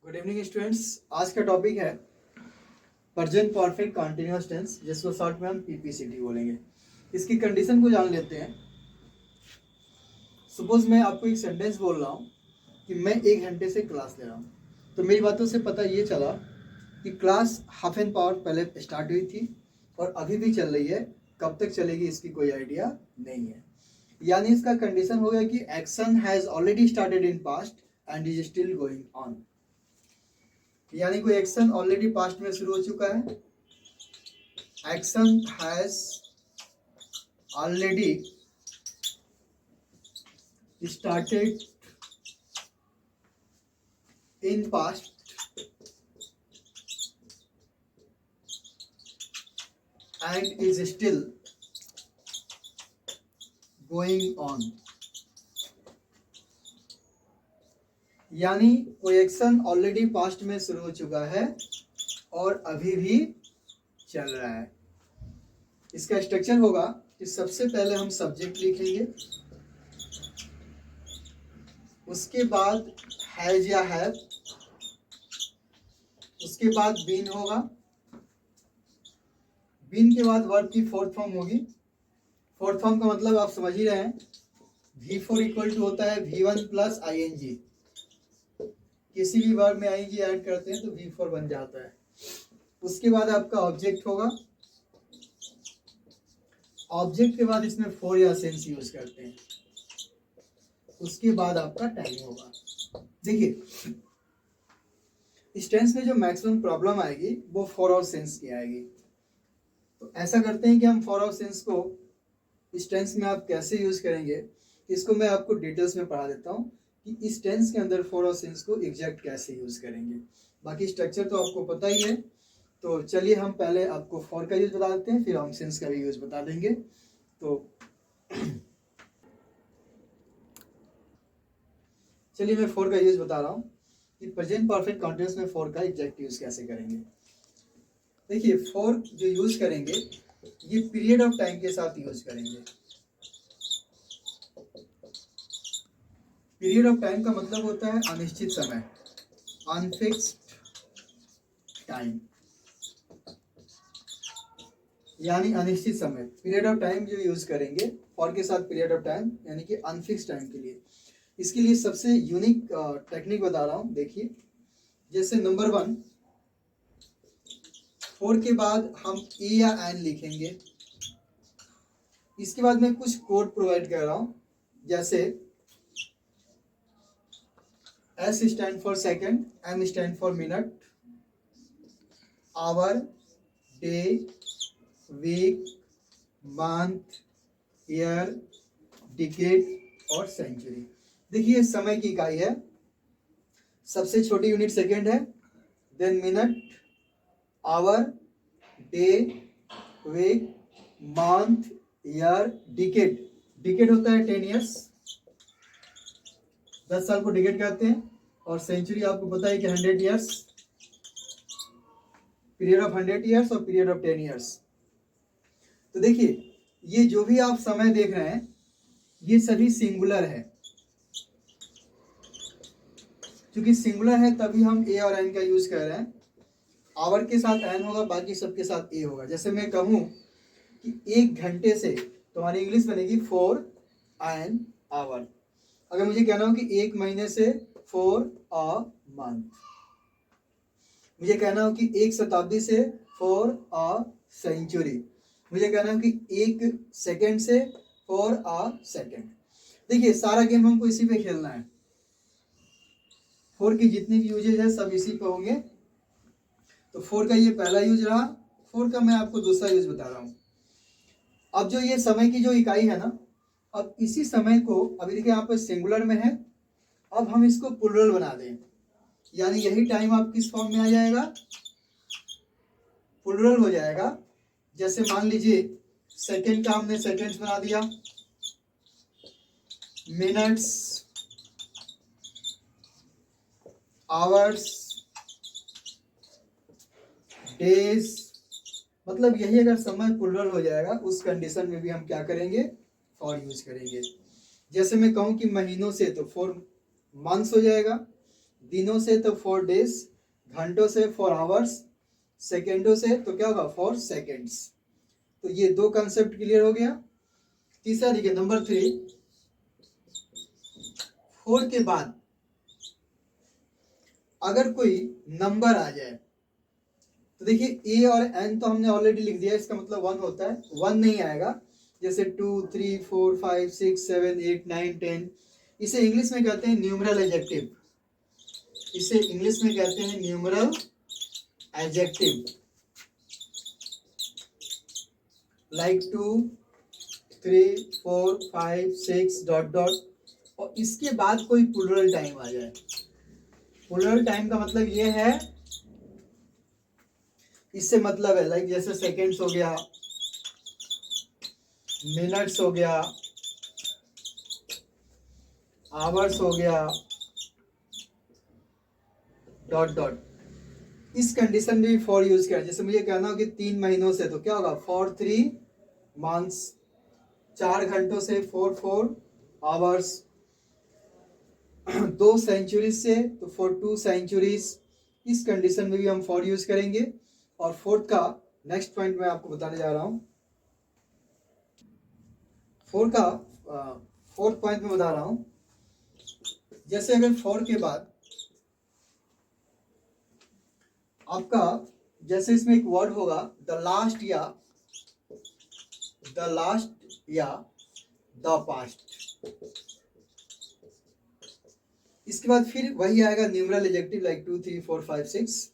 Good evening students. आज का topic है प्रेजेंट परफेक्ट कंटिन्यूअस टेंस, जिसको शॉर्ट में हम पीपीसीटी बोलेंगे। इसकी कंडीशन को जान लेते हैं। सपोज मैं आपको एक सेंटेंस बोल रहा हूँ कि मैं 1 घंटे से क्लास ले रहा हूँ, तो मेरी बातों से पता ये चला कि क्लास हाफ एन आवर पहले स्टार्ट हुई थी और अभी भी चल रही है। कब तक चलेगी इसकी कोई आइडिया नहीं है। यानी इसका कंडीशन हो गया कि action has already started in past and is still going on. यानी कोई एक्शन ऑलरेडी पास्ट में शुरू हो चुका है। Action has already started in past and is still going on. यानी कोई एक्शन ऑलरेडी पास्ट में शुरू हो चुका है और अभी भी चल रहा है। इसका स्ट्रक्चर होगा कि सबसे पहले हम सब्जेक्ट लिखेंगे, उसके बाद हैज या हैव, उसके बाद बीन होगा, बीन के बाद वर्ब की फोर्थ फॉर्म होगी। फोर्थ फॉर्म का मतलब आप समझ ही रहे हैं, V4 इक्वल टू होता है V1 प्लस ING। किसी भी वर्ब में ING ऐड करते हैं तो V4 बन जाता है। उसके बाद आपका ऑब्जेक्ट होगा, ऑब्जेक्ट के बाद इसमें फॉर या सिंस यूज करते हैं। उसके बाद आपका टाइम होगा। देखिए, इस टेंस में जो मैक्सिमम प्रॉब्लम आएगी वो फॉर और सिंस की आएगी। तो ऐसा करते हैं कि हम फॉर और सिंस को इस टेंस में आप कैसे यूज करेंगे, इसको मैं आपको डिटेल्स में पढ़ा देता हूँ कि इस टेंस के अंदर फॉर और सिंस को एग्जैक्ट कैसे यूज करेंगे। बाकी स्ट्रक्चर तो आपको पता ही है। तो चलिए हम पहले आपको फॉर का यूज बता देते हैं, फिर हम सिंस का भी यूज बता देंगे। तो चलिए मैं फॉर का यूज बता रहा हूँ कि प्रेजेंट परफेक्ट कॉन्टिन्यूअस में फॉर का एग्जैक्ट यूज कैसे करेंगे। देखिए, फॉर जो यूज करेंगे ये पीरियड ऑफ टाइम के साथ यूज करेंगे। पीरियड ऑफ टाइम का मतलब होता है अनिश्चित समय, अनफिक्स्ड टाइम। यानी अनिश्चित समय, पीरियड ऑफ टाइम जो यूज करेंगे फॉर के साथ, पीरियड ऑफ टाइम यानी कि अनफिक्स्ड टाइम के लिए। इसके लिए सबसे यूनिक टेक्निक बता रहा हूं। देखिए, जैसे नंबर 1, फॉर के बाद हम ए या एन लिखेंगे। इसके बाद मैं कुछ कोड प्रोवाइड कर रहा हूं, जैसे S stand for second, M stand for minute, hour, day, week, month, year, decade और सेंचुरी। देखिए, समय की इकाई है। सबसे छोटी यूनिट सेकेंड है, then minute, hour, day, week, month, year, decade. Decade होता है 10 ईयर्स, 10 साल को डिकेड कहते हैं। और सेंचुरी आपको पता है कि 100 ईयर्स, पीरियड ऑफ 100 ईयर्स और पीरियड ऑफ 10 ईयर्स। तो देखिए, ये जो भी आप समय देख रहे हैं ये सभी सिंगुलर है। क्योंकि सिंगुलर है तभी हम ए और एन का यूज कर रहे हैं। आवर के साथ एन होगा, बाकी सबके साथ ए होगा। जैसे मैं कहूं कि 1 घंटे से, तो हमारी इंग्लिश बनेगी 4 एन आवर। अगर मुझे कहना हो कि 1 महीने से 4 अ मंथ, मुझे कहना हो कि 1 शताब्दी से 4 अ सेंचुरी, मुझे कहना हो कि 1 सेकेंड से 4 अ सेकेंड। देखिए, सारा गेम हमको इसी पे खेलना है। फोर की जितनी भी यूजेज है सब इसी पे होंगे। तो फोर का ये पहला यूज रहा। फोर का मैं आपको दूसरा यूज बता रहा हूँ। अब जो ये समय की जो इकाई है ना, अब इसी समय को, अभी देखिए यहाँ पे सिंगुलर में है, अब हम इसको प्लूरल बना दें। यानी यही टाइम आप किस फॉर्म में आ जाएगा, प्लूरल हो जाएगा। जैसे मान लीजिए सेकेंड का हमने सेकेंड्स बना दिया, मिनट्स, आवर्स, डेज। मतलब यही अगर समय प्लूरल हो जाएगा उस कंडीशन में भी हम क्या करेंगे, फॉर यूज करेंगे। जैसे मैं कहूं कि महीनों से, तो 4 मंथ्स हो जाएगा। दिनों से तो 4 डेज, घंटों से 4 आवर्स, सेकेंडों से तो क्या होगा 4 सेकेंड्स। तो ये दो कंसेप्ट क्लियर हो गया। तीसरा देखिए नंबर 3, 4 के बाद अगर कोई नंबर आ जाए तो देखिए ए और एन तो हमने ऑलरेडी लिख दिया, इसका मतलब 1 होता है, 1 नहीं आएगा। जैसे 2 3 4 5 6 7 8 9 10, इसे इंग्लिश में कहते हैं न्यूमरल एडजेक्टिव, इसे इंग्लिश में कहते हैं numeral adjective, like 2 3 4 5 6 dot dot. और इसके बाद कोई प्लूरल टाइम आ जाए, प्लूरल टाइम का मतलब ये है, इससे मतलब है लाइक जैसे सेकेंड्स हो गया, मिनट्स हो गया, आवर्स हो गया, डॉट डॉट। इस कंडीशन में भी फॉर यूज किया। जैसे मुझे कहना हो कि 3 महीनों से, तो क्या होगा फॉर 3 मंथ्स, 4 घंटों से 4 आवर्स, 2 सेंचुरीज से तो फॉर 2 सेंचुरीज। इस कंडीशन में भी हम फॉर यूज करेंगे। और फोर्थ का नेक्स्ट पॉइंट मैं आपको बताने जा रहा हूं। फोर्थ पॉइंट में बता रहा हूं, जैसे अगर फॉर के बाद आपका, जैसे इसमें एक वर्ड होगा द लास्ट या द पास्ट, इसके बाद फिर वही आएगा न्यूमरल एडजेक्टिव लाइक 2 3 4 5 6।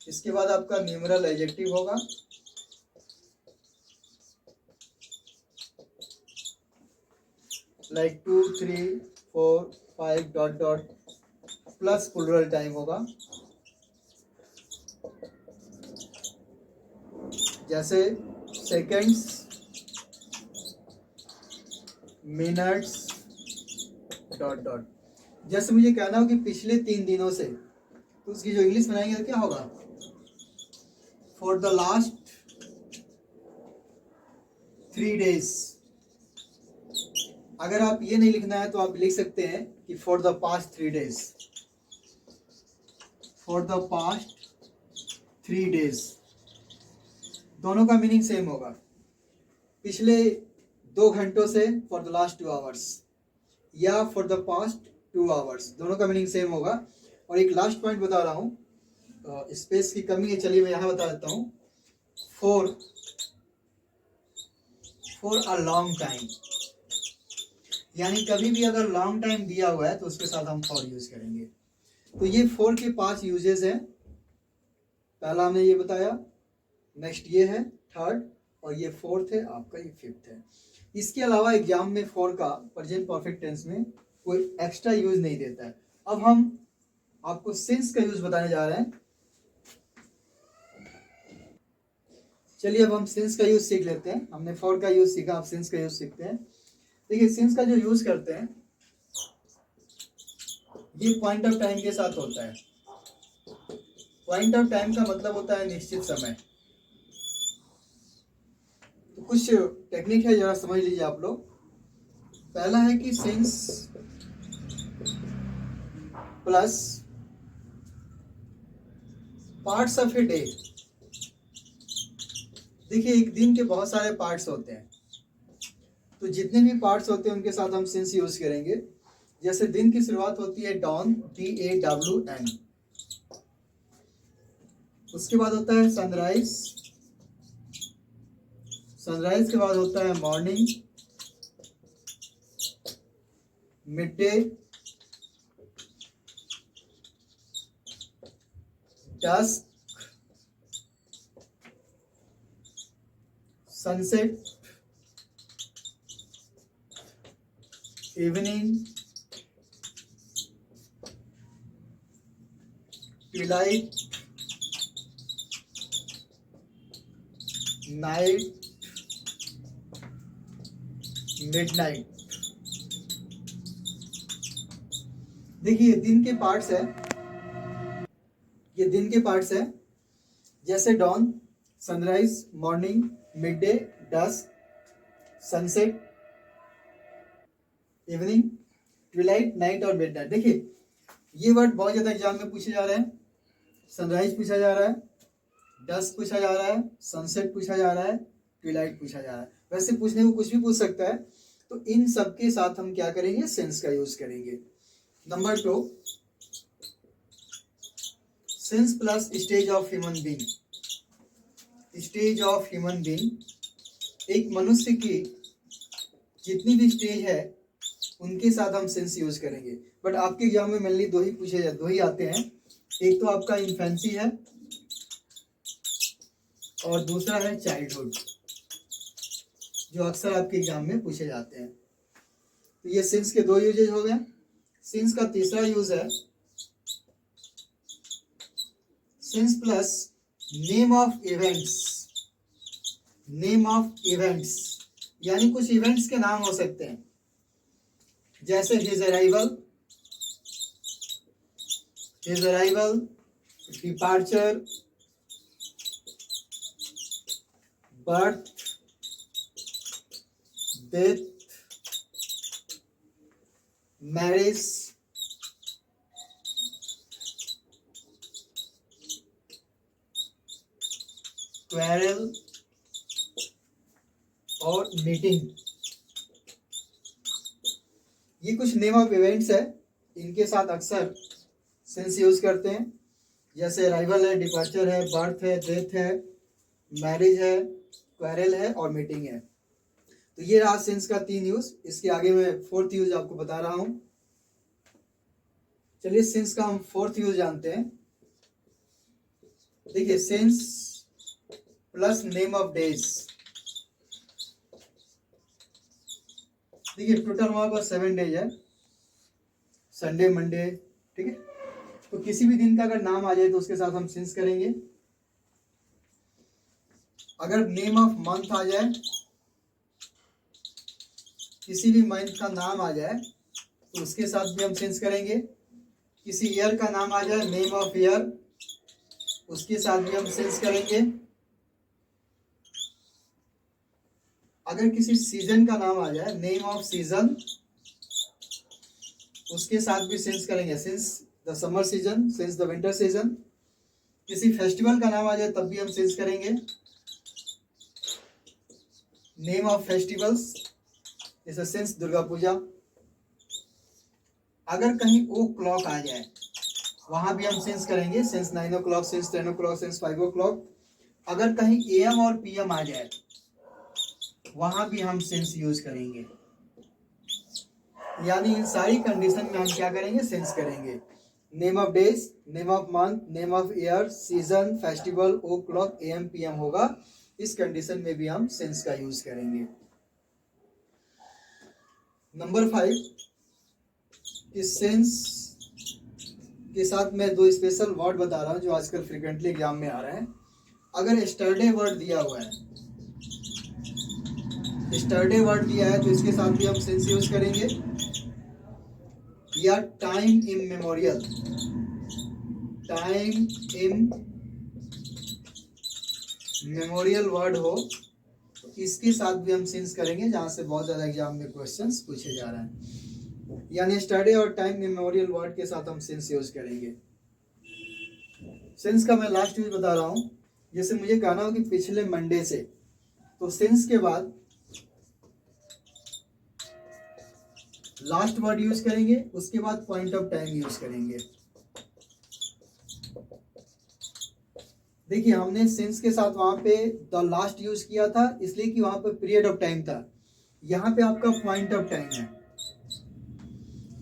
इसके बाद आपका न्यूमरल एडजेक्टिव होगा, like 2 3 4 5 dot dot, plus plural time होगा, जैसे सेकेंड्स, मिनट्स, डॉट डॉट। जैसे मुझे कहना हो कि पिछले 3 दिनों से, तो उसकी जो इंग्लिश बनाएंगे तो क्या होगा फॉर द लास्ट 3 डेज। अगर आप ये नहीं लिखना है तो आप लिख सकते हैं कि for the past 3 days, for the past 3 days. दोनों का मीनिंग सेम होगा, पिछले 2 घंटों से फॉर द लास्ट 2 आवर्स, या फॉर द पास्ट 2 आवर्स, दोनों का मीनिंग सेम होगा। और एक लास्ट पॉइंट बता रहा हूँ, स्पेस की कमी है, चलिए मैं यहाँ बता देता हूँ। फॉर अ लॉन्ग टाइम, यानी कभी भी अगर लॉन्ग टाइम दिया हुआ है तो उसके साथ हम फॉर यूज करेंगे। तो ये फॉर के 5 यूजेस हैं। पहला हमने ये बताया, नेक्स्ट ये है थर्ड, और ये फोर्थ है, आपका ये फिफ्थ है। इसके अलावा एग्जाम में फॉर का प्रेजेंट परफेक्ट टेंस में कोई एक्स्ट्रा यूज नहीं देता है। अब हम आपको सिंस का यूज बताने जा रहे हैं। चलिए अब हम सिंस का यूज सीख लेते हैं। हमने फॉर का यूज सीखा, अब सिंस का यूज सीखते हैं। देखिए सिंस का जो यूज करते हैं ये पॉइंट ऑफ टाइम के साथ होता है। पॉइंट ऑफ टाइम का मतलब होता है निश्चित समय। तो कुछ टेक्निक है, जरा समझ लीजिए आप लोग। पहला है कि since plus parts of a day. देखिए एक दिन के बहुत सारे पार्ट्स होते हैं, तो जितने भी पार्ट्स होते हैं उनके साथ हम सिंस यूज करेंगे। जैसे दिन की शुरुआत होती है डॉन, DAWN। उसके बाद होता है सनराइज, सनराइज के बाद होता है morning, midday, dusk, sunset, evening, twilight, night, midnight. देखिए दिन के पार्ट्स है, ये दिन के पार्ट्स है। जैसे dawn, sunrise, morning, midday, dusk, sunset, evening, twilight, night और मिडनाइट। देखिए ये वर्ड बहुत ज्यादा एग्जाम में पूछे जा रहे हैं। सनराइज पूछा जा रहा है, डस्क पूछा जा रहा है, सनसेट पूछा जा रहा है, ट्विलाइट पूछा जा रहा है। वैसे पूछने को कुछ भी पूछ सकता है, तो इन सब के साथ हम क्या करेंगे, सेंस का यूज करेंगे। Number 2, sense plus stage of human being. Stage of human being, एक मनुष्य की जितनी भी स्टेज है उनके साथ हम सेंस यूज करेंगे। बट आपके एग्जाम में मेनली दो ही आते हैं। एक तो आपका इन्फेंसी है और दूसरा है चाइल्डहुड, जो अक्सर आपके एग्जाम में पूछे जाते हैं। तो ये सेंस के 2 यूजेज हो गए। सेंस का तीसरा यूज है sense plus name of events. Name of events यानी कुछ इवेंट्स के नाम हो सकते हैं, जैसे his arrival, departure, birth, death, marriage, quarrel और मीटिंग। ये कुछ नेम ऑफ इवेंट्स है, इनके साथ अक्सर सेंस यूज करते हैं। जैसे अराइवल है, डिपार्चर है, बर्थ है, डेथ है, मैरिज है, क्वेरल है और मीटिंग है। तो ये रहा सेंस का 3 यूज। इसके आगे मैं 4th यूज आपको बता रहा हूं। चलिए सेंस का हम 4th यूज जानते हैं। देखिए, sense plus name of days. देखिए, टोटल हमारे पास 7 डेज है, संडे, मंडे, ठीक है। तो किसी भी दिन का अगर नाम आ जाए तो उसके साथ हम सेंस करेंगे। अगर नेम ऑफ मंथ आ जाए, किसी भी मंथ का नाम आ जाए तो उसके साथ भी हम सेंस करेंगे। किसी ईयर का नाम आ जाए, नेम ऑफ ईयर, उसके साथ भी हम सेंस करेंगे। अगर किसी सीजन का नाम आ जाए, नेम ऑफ सीजन, उसके साथ भी सेंस करेंगे। Since the summer season, since the winter season. किसी फेस्टिवल का नाम आ जाए तब भी हम सेंस करेंगे। नेम ऑफ फेस्टिवल्स, जैसे सिंस दुर्गा पूजा। अगर कहीं ओ क्लॉक आ जाए वहां भी हम सेंस करेंगे, since 9 o'clock, since 10 o'clock, since 5 o'clock। अगर कहीं एएम और पीएम आ जाए वहां भी हम सेंस यूज करेंगे। यानी इन सारी कंडीशन में हम क्या करेंगे, सेंस करेंगे। Name of days, name of month, name of year, season, festival, o'clock, AM PM होगा। इस कंडीशन में भी हम सेंस का यूज करेंगे। नंबर 5, इस सेंस के साथ मैं 2 स्पेशल वर्ड बता रहा हूं जो आजकल फ्रिक्वेंटली एग्जाम में आ रहे हैं। अगर यस्टरडे वर्ड दिया हुआ है, यस्टरडे वर्ड दिया है तो इसके साथ भी हम सेंस यूज करेंगे। या टाइम इममेमोरियल, टाइम इममेमोरियल वर्ड हो तो इसके साथ भी हम सेंस करेंगे, जहां से बहुत ज्यादा एग्जाम में क्वेश्चंस पूछे जा रहे हैं। यानी यस्टरडे और टाइम इममेमोरियल वर्ड के साथ हम सेंस यूज करेंगे। सेंस का मैं लास्ट यूज बता रहा हूं। जैसे मुझे कहना हो कि पिछले मंडे से, तो सेंस के बाद लास्ट वर्ड यूज करेंगे, उसके बाद पॉइंट ऑफ टाइम यूज करेंगे। देखिए, हमने सिंस के साथ वहां पे द लास्ट यूज किया था, इसलिए कि वहां पे पीरियड ऑफ टाइम था। यहाँ पे आपका पॉइंट ऑफ टाइम है।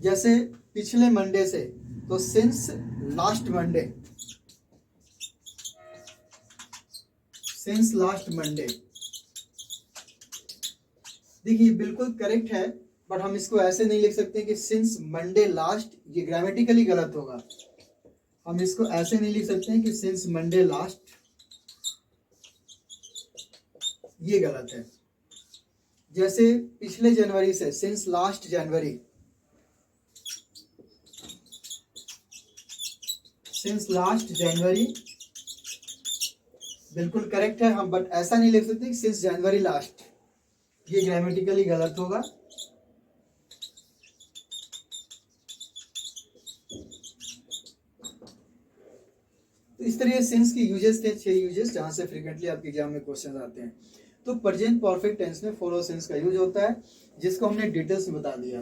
जैसे पिछले मंडे से, तो since last Monday, since last Monday. देखिए, बिल्कुल करेक्ट है, बट हम इसको ऐसे नहीं लिख सकते कि सिंस मंडे लास्ट, ये ग्रामेटिकली गलत होगा। हम इसको ऐसे नहीं लिख सकते हैं कि सिंस मंडे लास्ट, ये गलत है। जैसे पिछले जनवरी से, सिंस लास्ट जनवरी, सिंस लास्ट जनवरी बिल्कुल करेक्ट है हम, बट ऐसा नहीं लिख सकते सिंस जनवरी लास्ट, ये ग्रामेटिकली गलत होगा। तो इस तरह सिंस की यूजेस थे 6 यूजेस जहां से फ्रिक्वेंटली आपके एग्जाम में क्वेश्चन आते हैं। तो प्रेजेंट परफेक्ट टेंस में फोर और सिंस का यूज होता है, जिसको हमने डिटेल्स में बता दिया।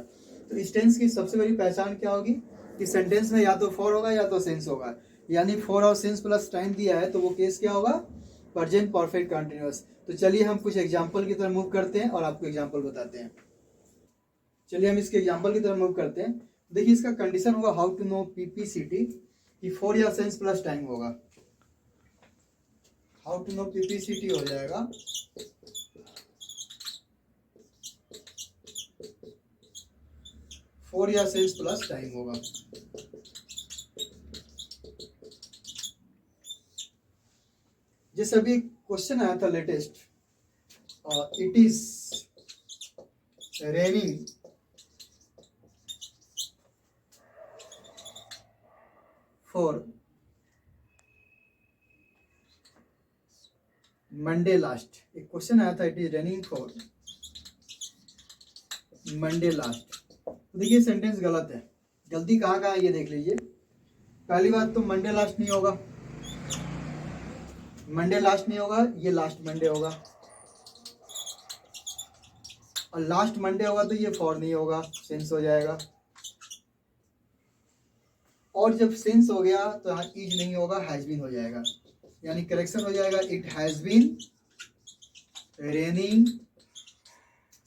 तो इस टेंस की सबसे बड़ी पहचान क्या होगी कि सेंटेंस में या तो फॉर होगा या तो सिंस होगा, यानी फॉर और सिंस प्लस टाइम दिया है तो वो केस क्या होगा, प्रेजेंट परफेक्ट कंटिन्यूअस। तो चलिए हम कुछ एग्जांपल की तरफ मूव करते हैं और आपको एग्जांपल बताते हैं। चलिए हम इसके एग्जांपल की तरफ मूव करते हैं। देखिए इसका कंडीशन होगा हाउ टू नो पीपीसीटी कि फॉर या सिंस प्लस टाइम होगा। हाउ टू नो पीपीसीटी हो जाएगा फॉर या सिंस प्लस टाइम होगा। जैसे अभी क्वेश्चन आया था latest, it is raining for Monday last. एक क्वेश्चन आया था it is raining for Monday last. तो देखिए सेंटेंस गलत है। गलती कहाँ कहाँ है ये देख लीजिए। पहली बात तो मंडे लास्ट नहीं होगा, मंडे लास्ट नहीं होगा, ये लास्ट मंडे होगा, और लास्ट मंडे होगा तो ये फॉर नहीं होगा, सिंस हो जाएगा। और जब सिंस हो गया तो यहाँ इज नहीं होगा, हैज बीन हो जाएगा, यानी करेक्शन हो जाएगा it has been raining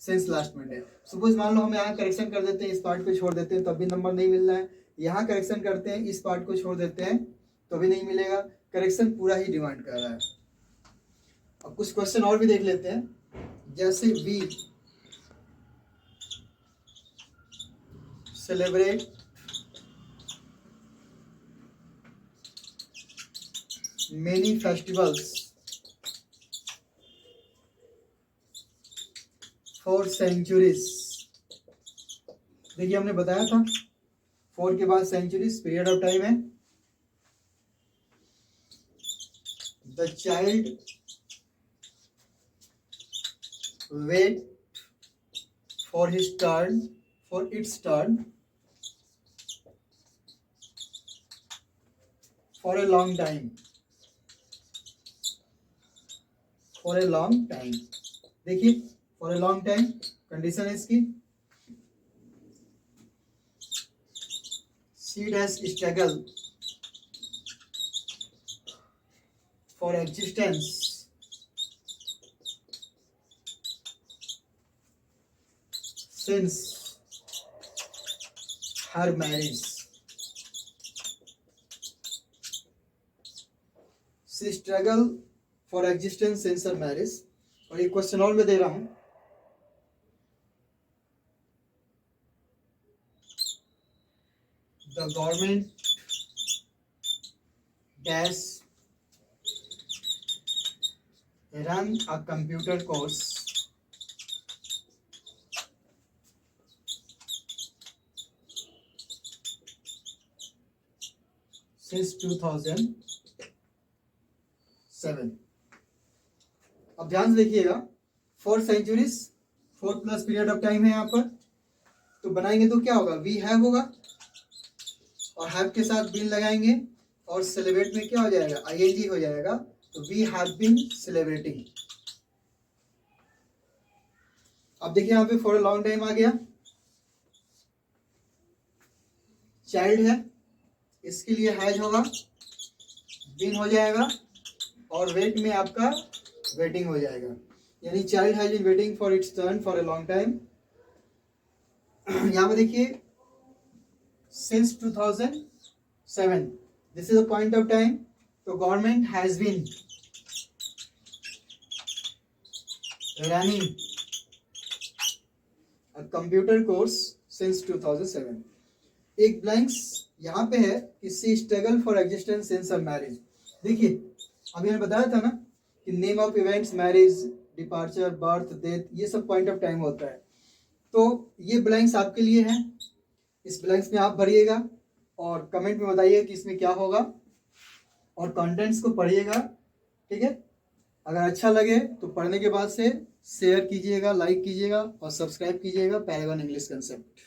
since last Monday. Suppose मान लो हम यहाँ करेक्शन कर देते हैं, इस पार्ट को छोड़ देते हैं तब भी नंबर नहीं मिलना है, यहाँ करेक्शन करते हैं इस पार्ट को छोड़ देते हैं तो भी नहीं मिलेगा, करेक्शन पूरा ही डिमांड कर रहा है। अब कुछ क्वेश्चन और भी देख लेते हैं, जैसे we celebrate many festivals for centuries. देखिए हमने बताया था फोर के बाद सेंचुरीज पीरियड ऑफ टाइम है। The child wait for his turn for its turn for a long time, for a long time. देखिए for a long time condition है इसकी, she has struggled for existence since her marriage. She struggled for existence since her marriage। और एक question और मैं दे रहा हूं, the government dash run a computer course since 2007। अब ध्यान से देखिएगा, 4 centuries 4 plus period of time है यहाँ पर, तो बनाएंगे तो क्या होगा, वी हैव होगा और हैव के साथ बीन लगाएंगे और सेलिब्रेट में क्या हो जाएगा, आईएनजी हो जाएगा, तो वी हैव बीन सेलिब्रेटिंग। अब देखिए यहाँ पे फॉर अ लॉन्ग टाइम आ गया, चाइल्ड है इसके लिए हैज होगा, बीन हो जाएगा और वेट में आपका वेटिंग हो जाएगा, यानी child has been waiting for its turn for a long time. यहाँ पे देखिए since 2007 this is a point of time, so government has been running a computer course since 2007। एक ब्लैंक्स यहाँ पे है कि she struggle for existence since her marriage। देखिए अभी मैंने बताया था ना कि name of events, marriage, departure, birth, death, ये सब पॉइंट ऑफ टाइम होता है। तो ये ब्लैंक्स आपके लिए हैं, इस ब्लैंक्स में आप भरिएगा और कमेंट में बताइए कि इसमें क्या होगा और कंटेंट्स को पढ़िएगा, ठीक है। अगर अच्छा लगे तो पढ़ने के बाद से शेयर कीजिएगा, लाइक कीजिएगा और सब्सक्राइब कीजिएगा पैरागन इंग्लिश कंसेप्ट।